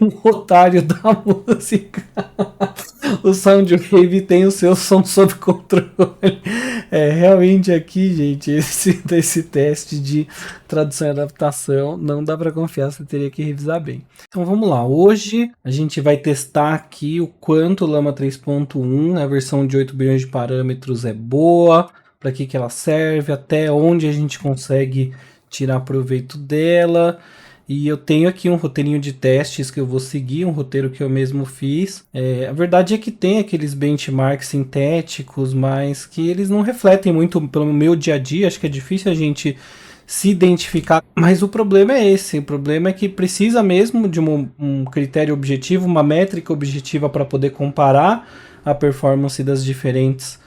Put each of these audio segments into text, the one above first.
um otário da música. O Soundwave tem o seu som sob controle. Realmente aqui, gente, esse teste de tradução e adaptação não dá para confiar, você teria que revisar bem. Então vamos lá, hoje a gente vai testar aqui o quanto o Llama 3.1, a versão de 8 bilhões de parâmetros é boa, para que ela serve, até onde a gente consegue tirar proveito dela. E eu tenho aqui um roteirinho de testes que eu vou seguir, um roteiro que eu mesmo fiz. A verdade é que tem aqueles benchmarks sintéticos, mas que eles não refletem muito pelo meu dia a dia. Acho que é difícil a gente se identificar. Mas o problema é esse. O problema é que precisa mesmo de um critério objetivo, uma métrica objetiva para poder comparar a performance dos diferentes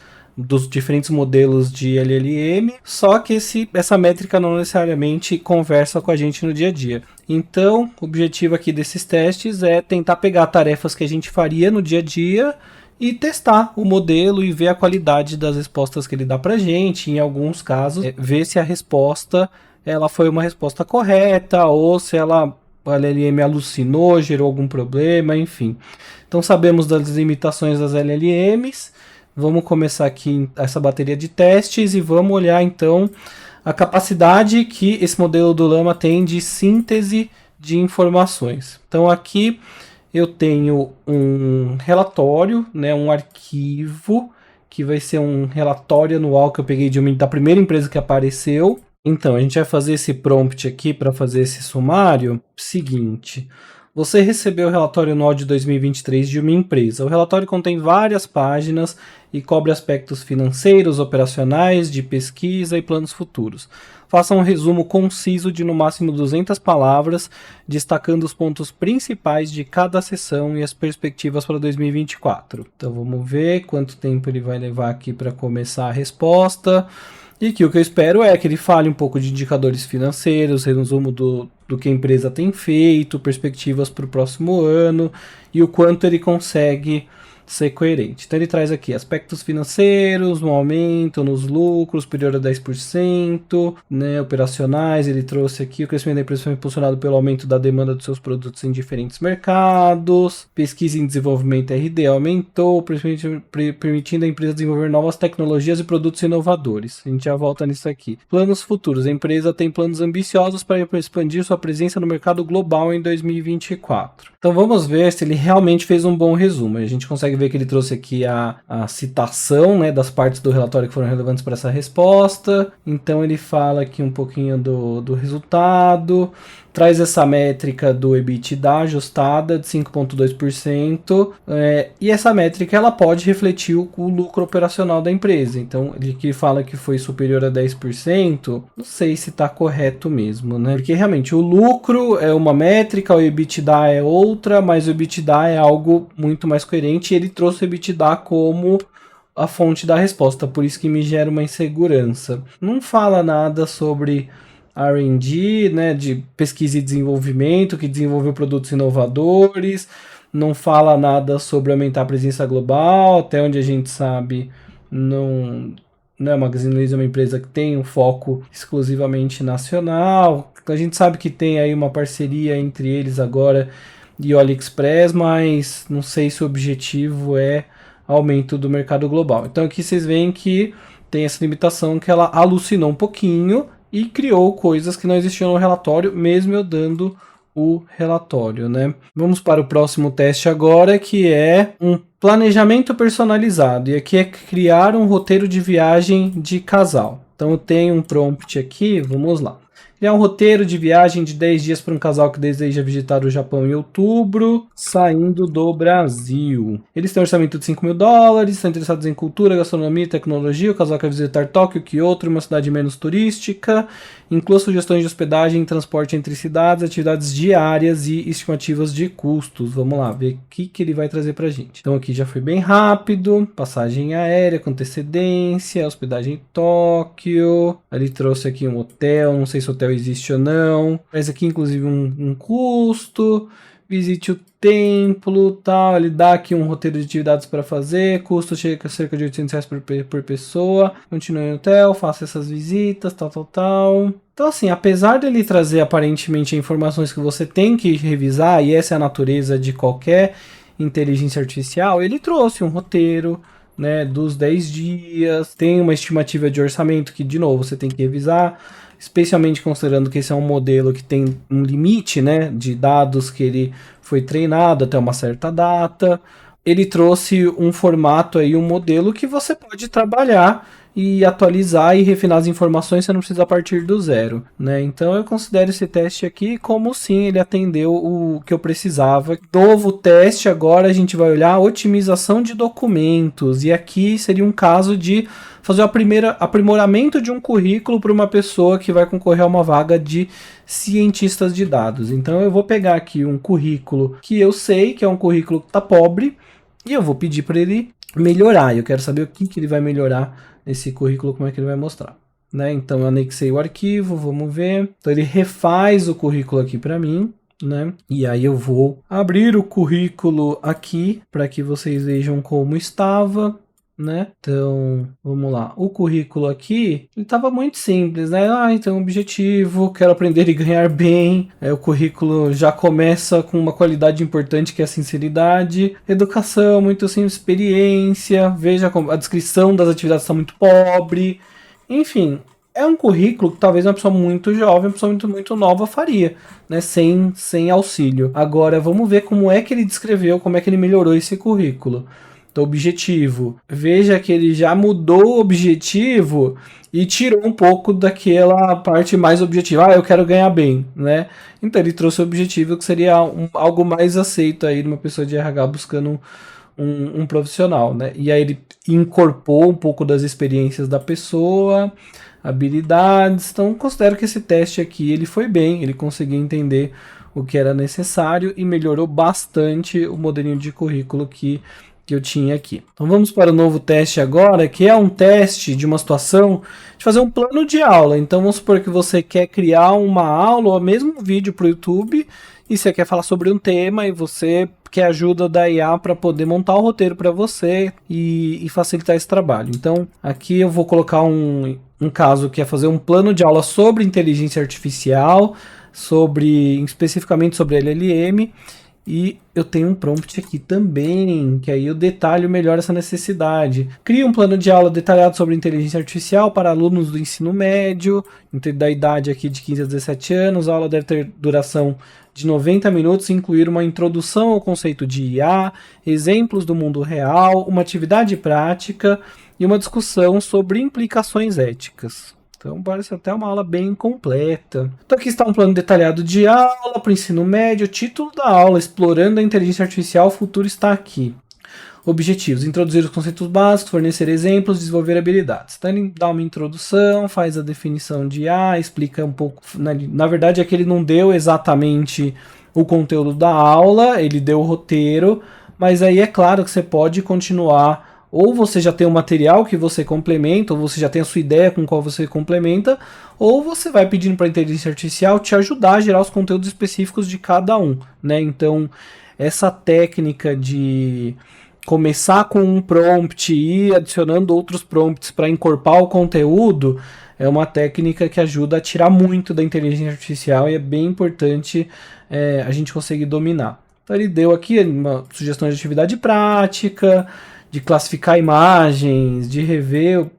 modelos de LLM, só que essa métrica não necessariamente conversa com a gente no dia a dia. Então, o objetivo aqui desses testes é tentar pegar tarefas que a gente faria no dia a dia e testar o modelo e ver a qualidade das respostas que ele dá pra gente. Em alguns casos, ver se a resposta ela foi uma resposta correta ou se a LLM alucinou, gerou algum problema, enfim. Então, sabemos das limitações das LLMs. Vamos começar aqui essa bateria de testes e vamos olhar então a capacidade que esse modelo do Llama tem de síntese de informações. Então aqui eu tenho um relatório, né, um arquivo que vai ser um relatório anual que eu peguei da primeira empresa que apareceu. Então a gente vai fazer esse prompt aqui para fazer esse sumário. Seguinte. Você recebeu o relatório anual de 2023 de uma empresa. O relatório contém várias páginas e cobre aspectos financeiros, operacionais, de pesquisa e planos futuros. Faça um resumo conciso de no máximo 200 palavras, destacando os pontos principais de cada seção e as perspectivas para 2024. Então vamos ver quanto tempo ele vai levar aqui para começar a resposta. E aqui o que eu espero é que ele fale um pouco de indicadores financeiros, resumo do que a empresa tem feito, perspectivas para o próximo ano e o quanto ele consegue ser coerente. Então ele traz aqui aspectos financeiros, um aumento nos lucros superior a 10%, né, operacionais, ele trouxe aqui o crescimento da empresa foi impulsionado pelo aumento da demanda dos seus produtos em diferentes mercados, pesquisa em desenvolvimento R&D aumentou, permitindo a empresa desenvolver novas tecnologias e produtos inovadores. A gente já volta nisso aqui. Planos futuros. A empresa tem planos ambiciosos para expandir sua presença no mercado global em 2024. Então vamos ver se ele realmente fez um bom resumo. A gente consegue ver que ele trouxe aqui a citação, né, das partes do relatório que foram relevantes para essa resposta. Então ele fala aqui um pouquinho do resultado, traz essa métrica do EBITDA ajustada de 5,2%, e essa métrica ela pode refletir o lucro operacional da empresa. Então ele que fala que foi superior a 10%, não sei se está correto mesmo, né? Porque realmente o lucro é uma métrica, o EBITDA é outra, mas o EBITDA é algo muito mais coerente e ele trouxe o EBITDA como a fonte da resposta, por isso que me gera uma insegurança. Não fala nada sobre R&D, né, de pesquisa e desenvolvimento, que desenvolveu produtos inovadores, não fala nada sobre aumentar a presença global, até onde a gente sabe, não, né, a Magazine Luiza é uma empresa que tem um foco exclusivamente nacional, a gente sabe que tem aí uma parceria entre eles agora e o AliExpress, mas não sei se o objetivo é aumento do mercado global. Então aqui vocês veem que tem essa limitação que ela alucinou um pouquinho e criou coisas que não existiam no relatório, mesmo eu dando o relatório, né? Vamos para o próximo teste agora, que é um planejamento personalizado. E aqui é criar um roteiro de viagem de casal. Então eu tenho um prompt aqui, vamos lá. Criar um roteiro de viagem de 10 dias para um casal que deseja visitar o Japão em outubro, saindo do Brasil. Eles têm um orçamento de $5.000, estão interessados em cultura, gastronomia e tecnologia. O casal quer visitar Tóquio, Kyoto, uma cidade menos turística. Inclua sugestões de hospedagem, transporte entre cidades, atividades diárias e estimativas de custos. Vamos lá, ver o que ele vai trazer pra gente. Então aqui já foi bem rápido. Passagem aérea com antecedência, hospedagem em Tóquio. Ele trouxe aqui um hotel, não sei se o hotel existe ou não. Traz aqui inclusive um custo. visite o templo, tal, ele dá aqui um roteiro de atividades para fazer, custo chega a cerca de R$800 por pessoa, continue no hotel, faça essas visitas, tal. Então assim, apesar dele trazer aparentemente informações que você tem que revisar, e essa é a natureza de qualquer inteligência artificial, ele trouxe um roteiro, né, dos 10 dias, tem uma estimativa de orçamento que, de novo, você tem que revisar, especialmente considerando que esse é um modelo que tem um limite, né, de dados que ele foi treinado até uma certa data. Ele trouxe um formato aí, um modelo que você pode trabalhar e atualizar e refinar as informações, você não precisa partir do zero, né? Então eu considero esse teste aqui como sim, ele atendeu o que eu precisava. Novo teste, agora a gente vai olhar a otimização de documentos, e aqui seria um caso de fazer o aprimoramento de um currículo para uma pessoa que vai concorrer a uma vaga de cientistas de dados. Então eu vou pegar aqui um currículo que eu sei que é um currículo que está pobre, e eu vou pedir para ele melhorar. Eu quero saber o que ele vai melhorar nesse currículo, como é que ele vai mostrar, né? Então eu anexei o arquivo, vamos ver. Então ele refaz o currículo aqui para mim, né? E aí eu vou abrir o currículo aqui para que vocês vejam como estava, né? Então, vamos lá. O currículo aqui, ele estava muito simples, né? Então, objetivo, quero aprender e ganhar bem. O currículo já começa com uma qualidade importante que é a sinceridade. Educação, muito simples, experiência. Veja como a descrição das atividades está muito pobre. Enfim, é um currículo que talvez uma pessoa muito jovem, uma pessoa muito nova faria, né? Sem auxílio. Agora, vamos ver como é que ele descreveu, como é que ele melhorou esse currículo. Então, objetivo. Veja que ele já mudou o objetivo e tirou um pouco daquela parte mais objetiva. Eu quero ganhar bem, né? Então, ele trouxe o objetivo que seria algo mais aceito aí de uma pessoa de RH buscando um profissional, né? E aí ele incorporou um pouco das experiências da pessoa, habilidades. Então, considero que esse teste aqui, ele foi bem, ele conseguiu entender o que era necessário e melhorou bastante o modelinho de currículo que eu tinha aqui. Então vamos para o novo teste agora, que é um teste de uma situação de fazer um plano de aula. Então vamos supor que você quer criar uma aula ou mesmo um vídeo para o YouTube e você quer falar sobre um tema e você quer ajuda da IA para poder montar o roteiro para você e facilitar esse trabalho. Então aqui eu vou colocar um caso que é fazer um plano de aula sobre inteligência artificial, especificamente sobre LLM. E eu tenho um prompt aqui também, que aí eu detalho melhor essa necessidade. Cria um plano de aula detalhado sobre inteligência artificial para alunos do ensino médio, da idade aqui de 15 a 17 anos. A aula deve ter duração de 90 minutos, incluir uma introdução ao conceito de IA, exemplos do mundo real, uma atividade prática e uma discussão sobre implicações éticas. Então parece até uma aula bem completa. Então aqui está um plano detalhado de aula para o ensino médio. Título da aula: Explorando a Inteligência Artificial, o futuro está aqui. Objetivos: introduzir os conceitos básicos, fornecer exemplos, desenvolver habilidades. Então ele dá uma introdução, faz a definição de IA, explica um pouco. Na verdade é que ele não deu exatamente o conteúdo da aula, ele deu o roteiro, mas aí é claro que você pode continuar. Ou você já tem um material que você complementa, ou você já tem a sua ideia com qual você complementa, ou você vai pedindo para a inteligência artificial te ajudar a gerar os conteúdos específicos de cada um, né? Então, essa técnica de começar com um prompt e ir adicionando outros prompts para encorpar o conteúdo é uma técnica que ajuda a tirar muito da inteligência artificial e é bem importante a gente conseguir dominar. Então, ele deu aqui uma sugestão de atividade prática, de classificar imagens, de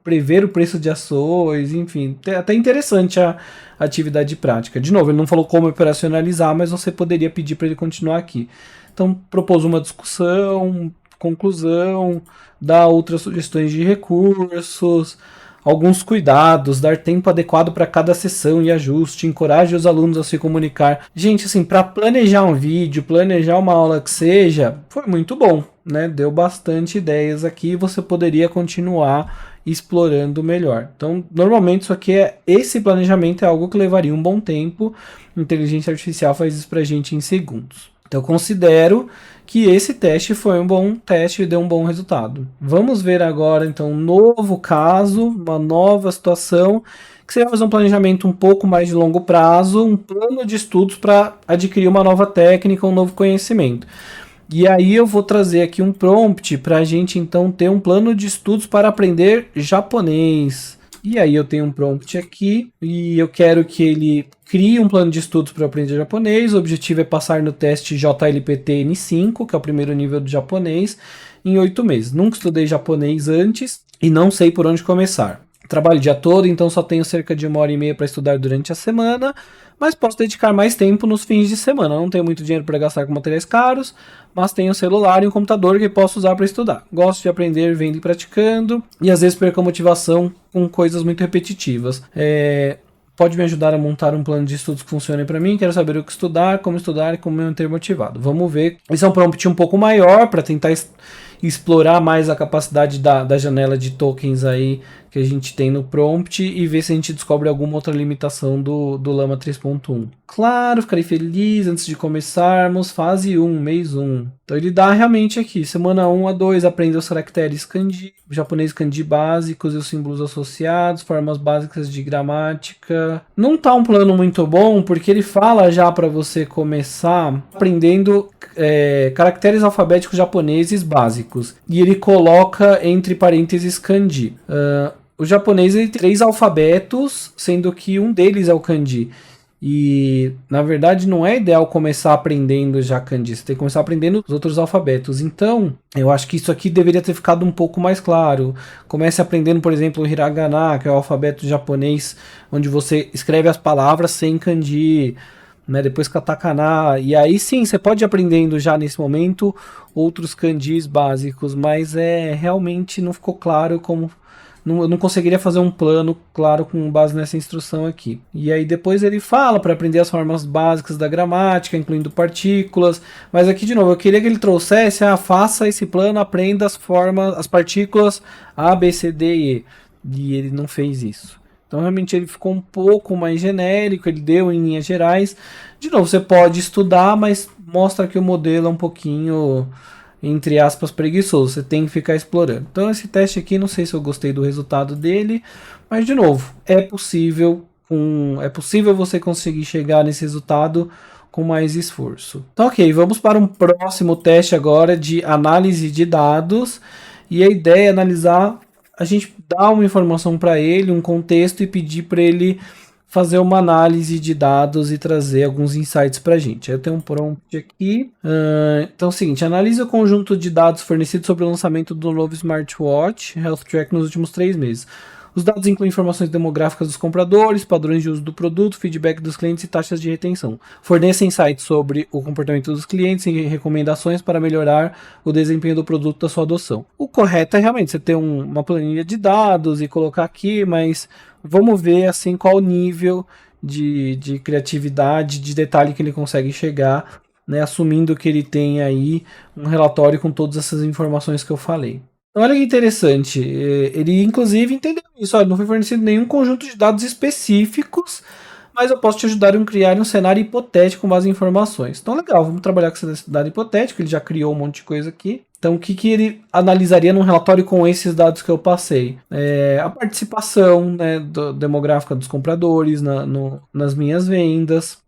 prever o preço de ações, enfim, até interessante a atividade prática. De novo, ele não falou como operacionalizar, mas você poderia pedir para ele continuar aqui. Então, propôs uma discussão, conclusão, dá outras sugestões de recursos, alguns cuidados, dar tempo adequado para cada sessão e ajuste, encoraje os alunos a se comunicar. Gente, assim, para planejar um vídeo, planejar uma aula que seja, foi muito bom, né? Deu bastante ideias aqui, você poderia continuar explorando melhor. Então, normalmente isso aqui esse planejamento é algo que levaria um bom tempo. A inteligência artificial faz isso pra gente em segundos. Eu considero que esse teste foi um bom teste e deu um bom resultado. Vamos ver agora, então, um novo caso, uma nova situação, que você vai fazer um planejamento um pouco mais de longo prazo, um plano de estudos para adquirir uma nova técnica, um novo conhecimento. E aí eu vou trazer aqui um prompt para a gente, então, ter um plano de estudos para aprender japonês. E aí eu tenho um prompt aqui e eu quero que ele crie um plano de estudos para aprender japonês. O objetivo é passar no teste JLPT N5, que é o primeiro nível do japonês, em 8 meses. Nunca estudei japonês antes e não sei por onde começar. Trabalho o dia todo, então só tenho cerca de 1h30 para estudar durante a semana, mas posso dedicar mais tempo nos fins de semana. Não tenho muito dinheiro para gastar com materiais caros, mas tenho um celular e um computador que posso usar para estudar. Gosto de aprender vendo e praticando, e às vezes perco a motivação com coisas muito repetitivas. Pode me ajudar a montar um plano de estudos que funcione para mim. Quero saber o que estudar e como me manter motivado. Vamos ver. Esse é um prompt um pouco maior para tentar explorar mais a capacidade da janela de tokens aí que a gente tem no prompt e ver se a gente descobre alguma outra limitação do Llama 3.1. Claro, ficarei feliz antes de começarmos. Fase 1, mês 1. Então ele dá realmente aqui, semana 1 a 2, aprenda os caracteres kanji, japonês kanji básicos e os símbolos associados, formas básicas de gramática. Não tá um plano muito bom, porque ele fala já para você começar aprendendo caracteres alfabéticos japoneses básicos. E ele coloca entre parênteses kanji. O japonês ele tem 3 alfabetos, sendo que um deles é o kanji. E, na verdade, não é ideal começar aprendendo já kanji. Você tem que começar aprendendo os outros alfabetos. Então, eu acho que isso aqui deveria ter ficado um pouco mais claro. Comece aprendendo, por exemplo, o hiragana, que é o alfabeto japonês, onde você escreve as palavras sem kanji, né? Depois katakana. E aí sim, você pode ir aprendendo já nesse momento outros kanjis básicos, mas realmente não ficou claro como... Eu não conseguiria fazer um plano claro com base nessa instrução aqui. E aí depois ele fala para aprender as formas básicas da gramática, incluindo partículas. Mas aqui de novo, eu queria que ele trouxesse, faça esse plano, aprenda as formas, as partículas A, B, C, D e E. E ele não fez isso. Então realmente ele ficou um pouco mais genérico, ele deu em linhas gerais. De novo, você pode estudar, mas mostra que o modelo é um pouquinho... entre aspas, preguiçoso, você tem que ficar explorando. Então esse teste aqui, não sei se eu gostei do resultado dele, mas de novo, é possível você conseguir chegar nesse resultado com mais esforço. Então ok, vamos para um próximo teste agora de análise de dados, e a ideia é analisar, a gente dá uma informação para ele, um contexto e pedir para ele fazer uma análise de dados e trazer alguns insights para a gente. Eu tenho um prompt aqui. Então é o seguinte, analise o conjunto de dados fornecidos sobre o lançamento do novo smartwatch Health Track nos últimos 3 meses. Os dados incluem informações demográficas dos compradores, padrões de uso do produto, feedback dos clientes e taxas de retenção. Forneça insights sobre o comportamento dos clientes e recomendações para melhorar o desempenho do produto da sua adoção. O correto é realmente você ter uma planilha de dados e colocar aqui, mas vamos ver assim qual o nível de criatividade, de detalhe que ele consegue chegar, né, assumindo que ele tem aí um relatório com todas essas informações que eu falei. Então, olha que interessante, ele inclusive entendeu isso, olha, não foi fornecido nenhum conjunto de dados específicos, mas eu posso te ajudar a criar um cenário hipotético com base em informações. Então legal, vamos trabalhar com esse cenário hipotético, ele já criou um monte de coisa aqui. Então o que ele analisaria num relatório com esses dados que eu passei? A participação, né, demográfica dos compradores nas minhas vendas,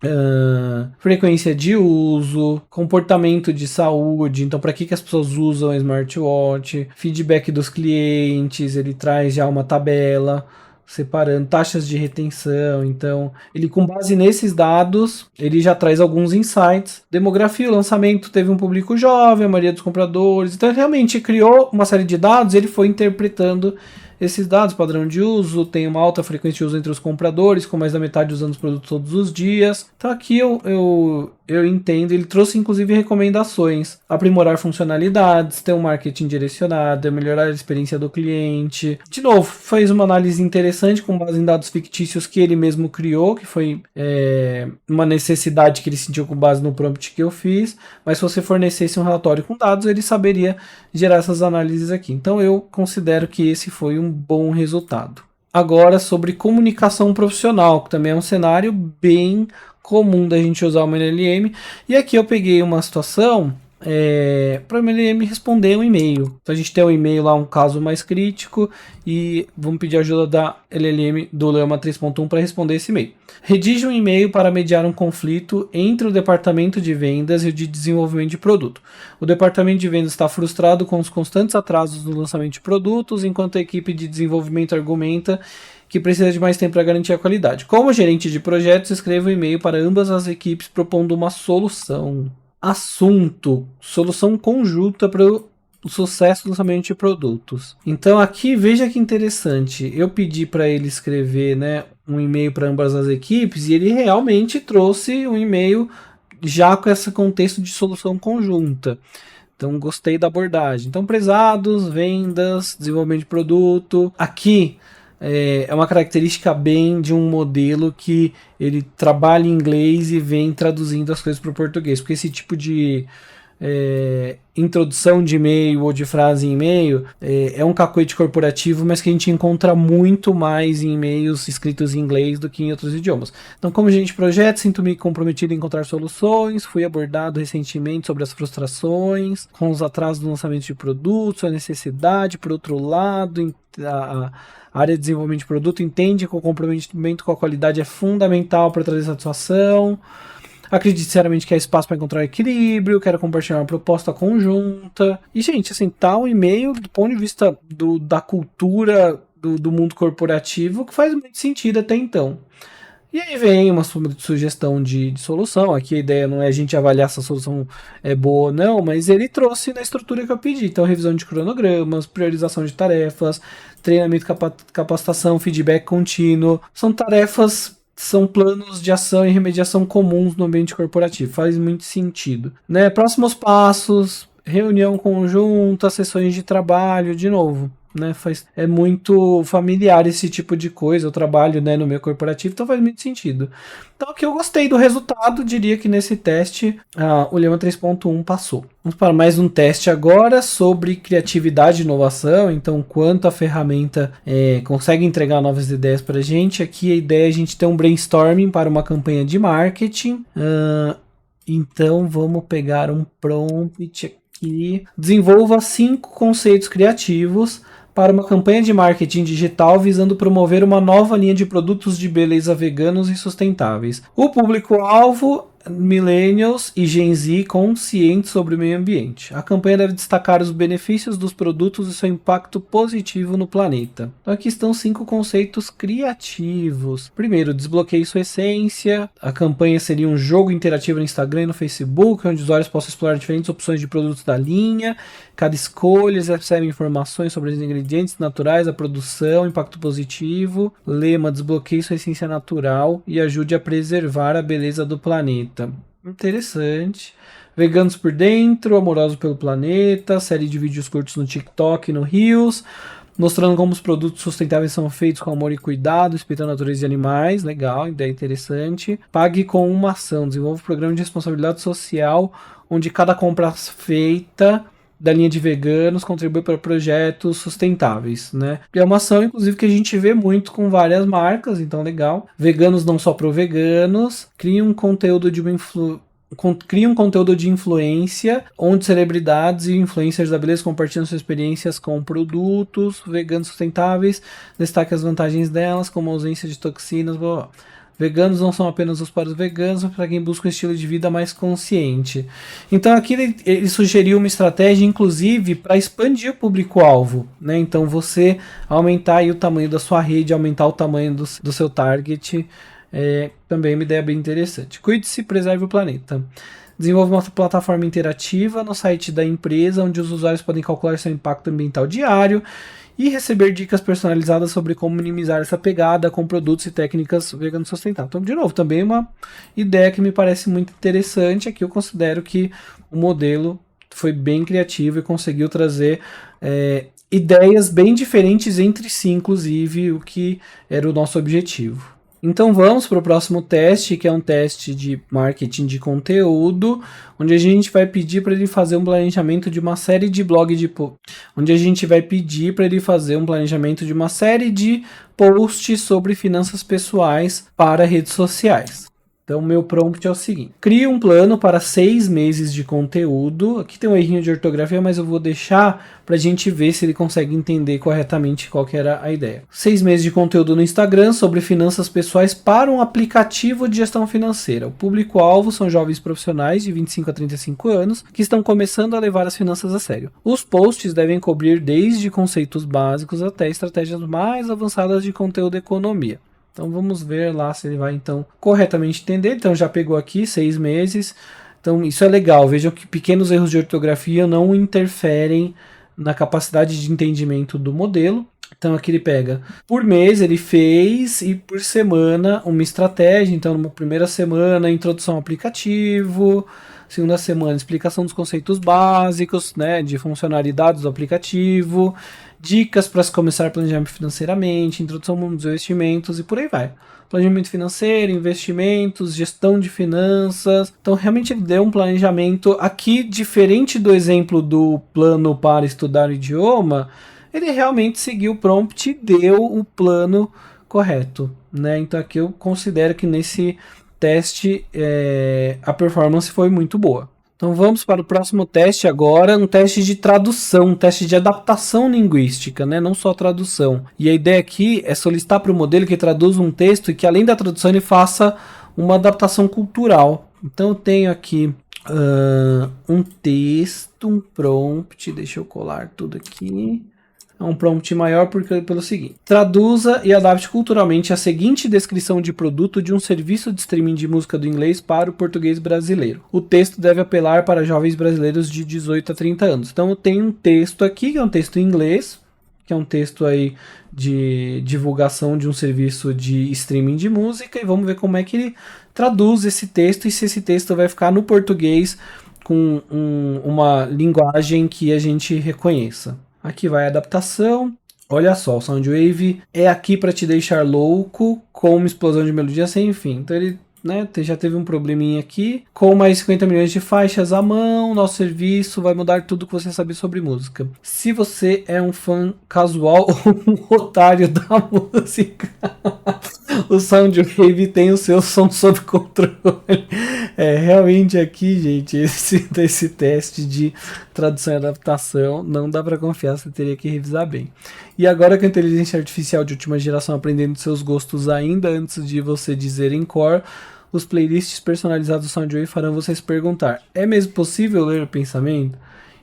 frequência de uso, comportamento de saúde, então para que as pessoas usam o smartwatch, feedback dos clientes, ele traz já uma tabela separando taxas de retenção. Então ele, com base nesses dados, ele já traz alguns insights. Demografia, o lançamento teve um público jovem, a maioria dos compradores, então ele realmente criou uma série de dados, ele foi interpretando esses dados, padrão de uso, tem uma alta frequência de uso entre os compradores, com mais da metade usando os produtos todos os dias. Então aqui eu entendo, ele trouxe inclusive recomendações, aprimorar funcionalidades, ter um marketing direcionado, melhorar a experiência do cliente. De novo, fez uma análise interessante com base em dados fictícios que ele mesmo criou, que foi uma necessidade que ele sentiu com base no prompt que eu fiz, mas se você fornecesse um relatório com dados, ele saberia gerar essas análises aqui. Então eu considero que esse foi um bom resultado. agora sobre comunicação profissional, que também é um cenário bem comum da gente usar o MLM. E aqui eu peguei uma situação para o MLM responder um e-mail. Então a gente tem um e-mail lá, um caso mais crítico, e vamos pedir ajuda da LLM do Leoma 3.1 para responder esse e-mail. Redige um e-mail para mediar um conflito entre o departamento de vendas e o de desenvolvimento de produto. O departamento de vendas está frustrado com os constantes atrasos no lançamento de produtos, enquanto a equipe de desenvolvimento argumenta que precisa de mais tempo para garantir a qualidade. Como gerente de projetos, escreva um e-mail para ambas as equipes propondo uma solução. Assunto: solução conjunta para o sucesso do lançamento de produtos. Então aqui veja que interessante, eu pedi para ele escrever, né, um e-mail para ambas as equipes e ele realmente trouxe um e-mail já com esse contexto de solução conjunta. Então gostei da abordagem. Então, prezados, vendas, desenvolvimento de produto. Aqui é uma característica bem de um modelo que ele trabalha em inglês e vem traduzindo as coisas para o português, porque esse tipo de introdução de e-mail ou de frase em e-mail é um cacoete corporativo, mas que a gente encontra muito mais em e-mails escritos em inglês do que em outros idiomas. Então, como gerente de projeto, sinto-me comprometido em encontrar soluções, fui abordado recentemente sobre as frustrações com os atrasos do lançamento de produtos, a necessidade, por outro lado, a área de desenvolvimento de produto entende que o comprometimento com a qualidade é fundamental para trazer satisfação. Acredito sinceramente que há espaço para encontrar equilíbrio, quero compartilhar uma proposta conjunta. E, gente, assim, tá um e-mail do ponto de vista da cultura do mundo corporativo que faz muito sentido até então. E aí vem uma sugestão de solução. Aqui a ideia não é a gente avaliar se a solução é boa ou não, mas ele trouxe na estrutura que eu pedi. Então, revisão de cronogramas, priorização de tarefas, treinamento, capacitação, feedback contínuo. São tarefas, são planos de ação e remediação comuns no ambiente corporativo. Faz muito sentido, né? Próximos passos, reunião conjunta, sessões de trabalho, de novo. Né, é muito familiar esse tipo de coisa. Eu trabalho, né, no meio corporativo, então faz muito sentido. Então aqui eu gostei do resultado, diria que nesse teste o Leoma 3.1 passou. Vamos para mais um teste agora sobre criatividade e inovação. Então, quanto a ferramenta consegue entregar novas ideias para a gente. Aqui a ideia é a gente ter um brainstorming para uma campanha de marketing. Então vamos pegar um prompt aqui. Desenvolva 5 conceitos criativos para uma campanha de marketing digital visando promover uma nova linha de produtos de beleza veganos e sustentáveis. O público-alvo: millennials e Gen Z conscientes sobre o meio ambiente. A campanha deve destacar os benefícios dos produtos e seu impacto positivo no planeta. Então aqui estão 5 conceitos criativos. Primeiro, desbloqueie sua essência. A campanha seria um jogo interativo no Instagram e no Facebook, onde os usuários possam explorar diferentes opções de produtos da linha. Cada escolha, eles recebem informações sobre os ingredientes naturais, a produção, impacto positivo. Lema: desbloqueie sua essência natural e ajude a preservar a beleza do planeta. Interessante. Veganos por dentro, amorosos pelo planeta. Série de vídeos curtos no TikTok e no Reels, mostrando como os produtos sustentáveis são feitos com amor e cuidado, respeitando a natureza e animais. Legal, ideia interessante. Pague com uma ação. Desenvolva um programa de responsabilidade social, onde cada compra feita da linha de veganos contribui para projetos sustentáveis, né? É uma ação, inclusive, que a gente vê muito com várias marcas, então legal. Veganos não só para veganos. Cria um conteúdo de influência, onde celebridades e influencers da beleza compartilham suas experiências com produtos veganos sustentáveis. Destaque as vantagens delas, como a ausência de toxinas, blá blá. Veganos não são apenas para os veganos, mas para quem busca um estilo de vida mais consciente. Então aqui ele sugeriu uma estratégia, inclusive, para expandir o público-alvo, né? Então você aumentar aí o tamanho da sua rede, aumentar o tamanho do seu target, também é uma ideia bem interessante. Cuide-se, preserve o planeta. Desenvolva uma plataforma interativa no site da empresa, onde os usuários podem calcular seu impacto ambiental diário e receber dicas personalizadas sobre como minimizar essa pegada com produtos e técnicas veganos sustentáveis. Então, de novo, também uma ideia que me parece muito interessante. Aqui eu considero que o modelo foi bem criativo e conseguiu trazer ideias bem diferentes entre si, inclusive, o que era o nosso objetivo. Então vamos para o próximo teste, que é um teste de marketing de conteúdo, onde a gente vai pedir para ele fazer um planejamento de uma série de posts sobre finanças pessoais para redes sociais. Então, meu prompt é o seguinte: crie um plano para 6 meses de conteúdo. Aqui tem um errinho de ortografia, mas eu vou deixar para a gente ver se ele consegue entender corretamente qual que era a ideia. 6 meses de conteúdo no Instagram sobre finanças pessoais para um aplicativo de gestão financeira. O público-alvo são jovens profissionais de 25 a 35 anos que estão começando a levar as finanças a sério. Os posts devem cobrir desde conceitos básicos até estratégias mais avançadas de conteúdo e economia. Então vamos ver lá se ele vai então corretamente entender. Então já pegou aqui 6 meses. Então isso é legal. Vejam que pequenos erros de ortografia não interferem na capacidade de entendimento do modelo. Então aqui ele pega por mês, ele fez, e por semana uma estratégia. Então numa primeira semana, introdução ao aplicativo. Segunda semana, explicação dos conceitos básicos, né, de funcionalidades do aplicativo, dicas para se começar a planejar financeiramente, introdução ao mundo dos investimentos e por aí vai. Planejamento financeiro, investimentos, gestão de finanças. Então, realmente ele deu um planejamento aqui, diferente do exemplo do plano para estudar o idioma, ele realmente seguiu o prompt e deu o plano correto, né? Então, aqui eu considero que nesse teste a performance foi muito boa. Então vamos para o próximo teste agora, um teste de tradução, um teste de adaptação linguística, né? Não só tradução. E a ideia aqui é solicitar para o modelo que traduza um texto e que além da tradução ele faça uma adaptação cultural. Então eu tenho aqui um texto, um prompt, deixa eu colar tudo aqui. É um prompt maior pelo seguinte: traduza e adapte culturalmente a seguinte descrição de produto de um serviço de streaming de música do inglês para o português brasileiro. O texto deve apelar para jovens brasileiros de 18 a 30 anos. Então eu tenho um texto aqui, que é um texto em inglês, que é um texto aí de divulgação de um serviço de streaming de música, e vamos ver como é que ele traduz esse texto e se esse texto vai ficar no português com uma linguagem que a gente reconheça. Aqui vai a adaptação. Olha só, o Soundwave é aqui para te deixar louco, com uma explosão de melodia sem fim. Então ele, né, já teve um probleminha aqui. Com mais 50 milhões de faixas à mão, nosso serviço vai mudar tudo que você sabe sobre música. Se você é um fã casual ou um otário da música, o Soundwave tem o seu som sob controle. Realmente aqui, gente, esse teste de tradução e adaptação não dá para confiar, você teria que revisar bem. E agora com a inteligência artificial de última geração aprendendo seus gostos ainda antes de você dizer em cor, os playlists personalizados do Soundwave farão você se perguntar: é mesmo possível ler o pensamento?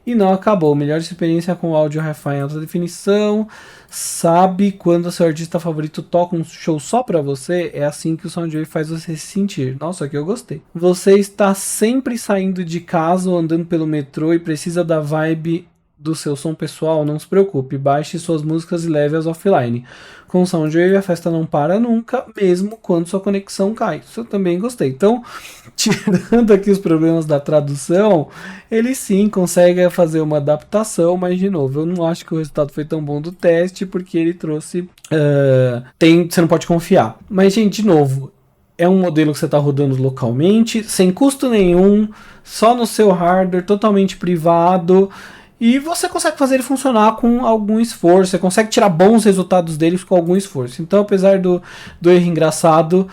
E não acabou. Melhor experiência com áudio hi-fi em alta definição. Sabe quando o seu artista favorito toca um show só pra você? É assim que o Soundwave faz você se sentir. Nossa, que eu gostei. Você está sempre saindo de casa ou andando pelo metrô e precisa da vibe do seu som pessoal? Não se preocupe, baixe suas músicas e leve-as offline. Com o Soundwave a festa não para nunca, mesmo quando sua conexão cai. Isso eu também gostei. Então, tirando aqui os problemas da tradução, ele sim consegue fazer uma adaptação, mas de novo, eu não acho que o resultado foi tão bom do teste, porque ele trouxe... você não pode confiar. Mas, gente, de novo, é um modelo que você está rodando localmente, sem custo nenhum, só no seu hardware, totalmente privado, e você consegue fazer ele funcionar com algum esforço, você consegue tirar bons resultados deles com algum esforço. Então, apesar do erro engraçado,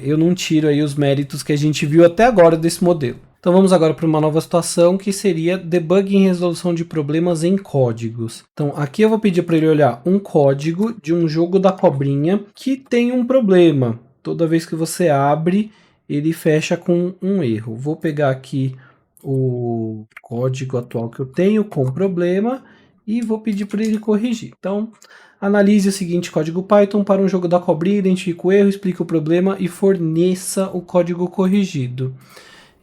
eu não tiro aí os méritos que a gente viu até agora desse modelo. Então vamos agora para uma nova situação, que seria debugging e resolução de problemas em códigos. Então aqui eu vou pedir para ele olhar um código de um jogo da cobrinha que tem um problema. Toda vez que você abre, ele fecha com um erro. Vou pegar aqui o código atual que eu tenho com problema e vou pedir para ele corrigir. Então, analise o seguinte código Python para um jogo da cobrinha, identifique o erro, explique o problema e forneça o código corrigido.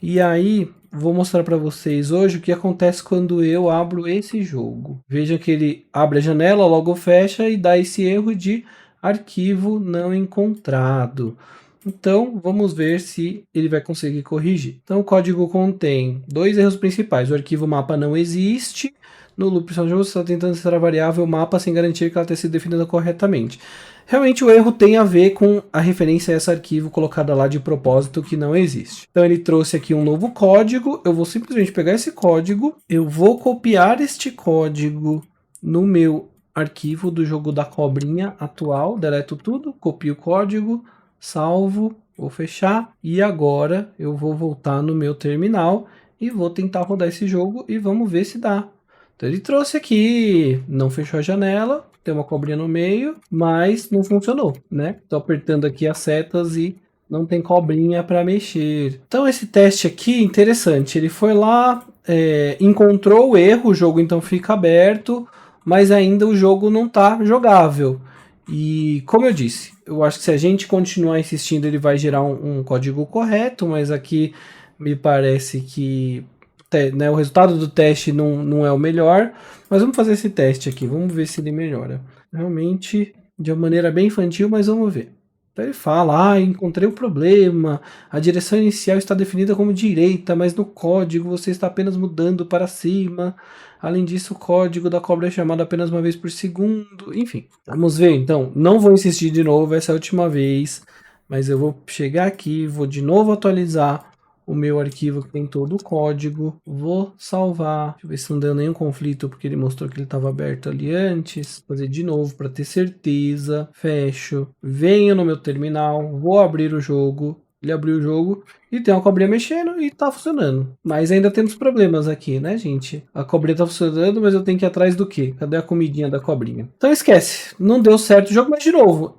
E aí, vou mostrar para vocês hoje o que acontece quando eu abro esse jogo. Veja que ele abre a janela, logo fecha e dá esse erro de arquivo não encontrado. Então, vamos ver se ele vai conseguir corrigir. Então, o código contém dois erros principais. O arquivo mapa não existe. no loop do jogo, você está tentando inserir a variável mapa sem garantir que ela tenha sido definida corretamente. Realmente o erro tem a ver com a referência a esse arquivo colocada lá de propósito que não existe. Então ele trouxe aqui um novo código, eu vou simplesmente pegar esse código, eu vou copiar este código no meu arquivo do jogo da cobrinha atual, deleto tudo, copio o código, salvo, vou fechar e agora eu vou voltar no meu terminal e vou tentar rodar esse jogo e vamos ver se dá. Então ele trouxe aqui, não fechou a janela, tem uma cobrinha no meio, mas não funcionou, né? Tô apertando aqui as setas e não tem cobrinha para mexer. Então esse teste aqui, interessante, ele foi lá, encontrou o erro, o jogo então fica aberto, mas ainda o jogo não está jogável. E como eu disse, eu acho que se a gente continuar insistindo, ele vai gerar um código correto, mas aqui me parece que né, o resultado do teste não é o melhor, mas vamos fazer esse teste aqui, vamos ver se ele melhora. Realmente, de uma maneira bem infantil, mas vamos ver. Então ele fala, encontrei o problema, a direção inicial está definida como direita, mas no código você está apenas mudando para cima. Além disso, o código da cobra é chamado apenas uma vez por segundo. Enfim, vamos ver então. Não vou insistir de novo, essa é a última vez, mas eu vou chegar aqui, vou de novo atualizar o meu arquivo que tem todo o código, vou salvar, deixa eu ver se não deu nenhum conflito, porque ele mostrou que ele estava aberto ali antes, fazer de novo para ter certeza, fecho, venho no meu terminal, vou abrir o jogo, ele abriu o jogo e tem uma cobrinha mexendo e tá funcionando, mas ainda temos problemas aqui, né gente? A cobrinha tá funcionando, mas eu tenho que ir atrás do quê? Cadê a comidinha da cobrinha? Então esquece, não deu certo o jogo, mas de novo,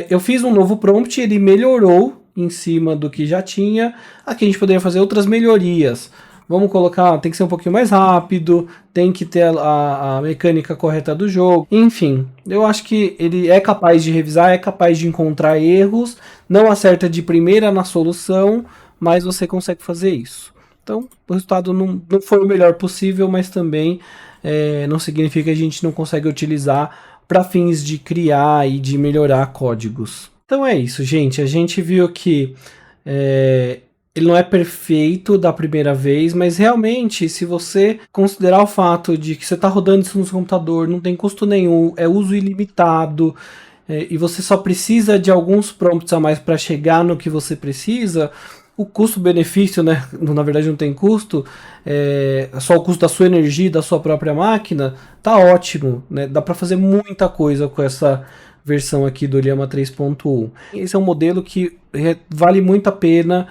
eu fiz um novo prompt, ele melhorou em cima do que já tinha. Aqui a gente poderia fazer outras melhorias. Vamos colocar, tem que ser um pouquinho mais rápido, tem que ter a mecânica correta do jogo. Enfim, eu acho que ele é capaz de revisar, é capaz de encontrar erros, não acerta de primeira na solução, mas você consegue fazer isso. Então, o resultado não foi o melhor possível, mas também não significa que a gente não consegue utilizar para fins de criar e de melhorar códigos. Então é isso, gente. A gente viu que ele não é perfeito da primeira vez, mas realmente, se você considerar o fato de que você está rodando isso no seu computador, não tem custo nenhum, é uso ilimitado, e você só precisa de alguns prompts a mais para chegar no que você precisa, o custo-benefício, né, na verdade não tem custo, só o custo da sua energia e da sua própria máquina, tá ótimo, né? Dá para fazer muita coisa com essa versão aqui do Llama 3.1. Esse é um modelo que vale muito a pena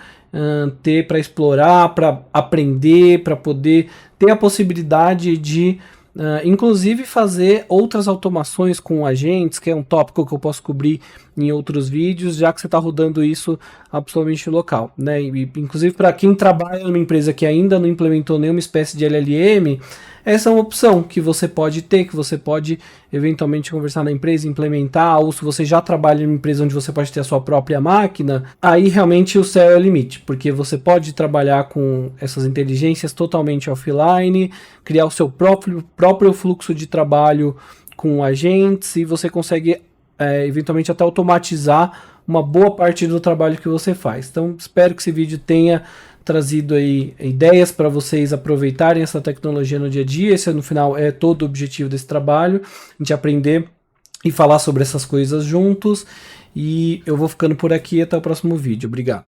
ter para explorar, para aprender, para poder ter a possibilidade de inclusive fazer outras automações com agentes, que é um tópico que eu posso cobrir em outros vídeos, já que você está rodando isso absolutamente local, né? E, inclusive para quem trabalha numa empresa que ainda não implementou nenhuma espécie de LLM, essa é uma opção que você pode ter, que você pode eventualmente conversar na empresa, implementar, ou se você já trabalha em uma empresa onde você pode ter a sua própria máquina, aí realmente o céu é o limite, porque você pode trabalhar com essas inteligências totalmente offline, criar o seu próprio fluxo de trabalho com agentes, e você consegue eventualmente até automatizar uma boa parte do trabalho que você faz. Então espero que esse vídeo tenha trazido aí ideias para vocês aproveitarem essa tecnologia no dia a dia. Esse no final é todo o objetivo desse trabalho, a gente aprender e falar sobre essas coisas juntos. E eu vou ficando por aqui, até o próximo vídeo. Obrigado.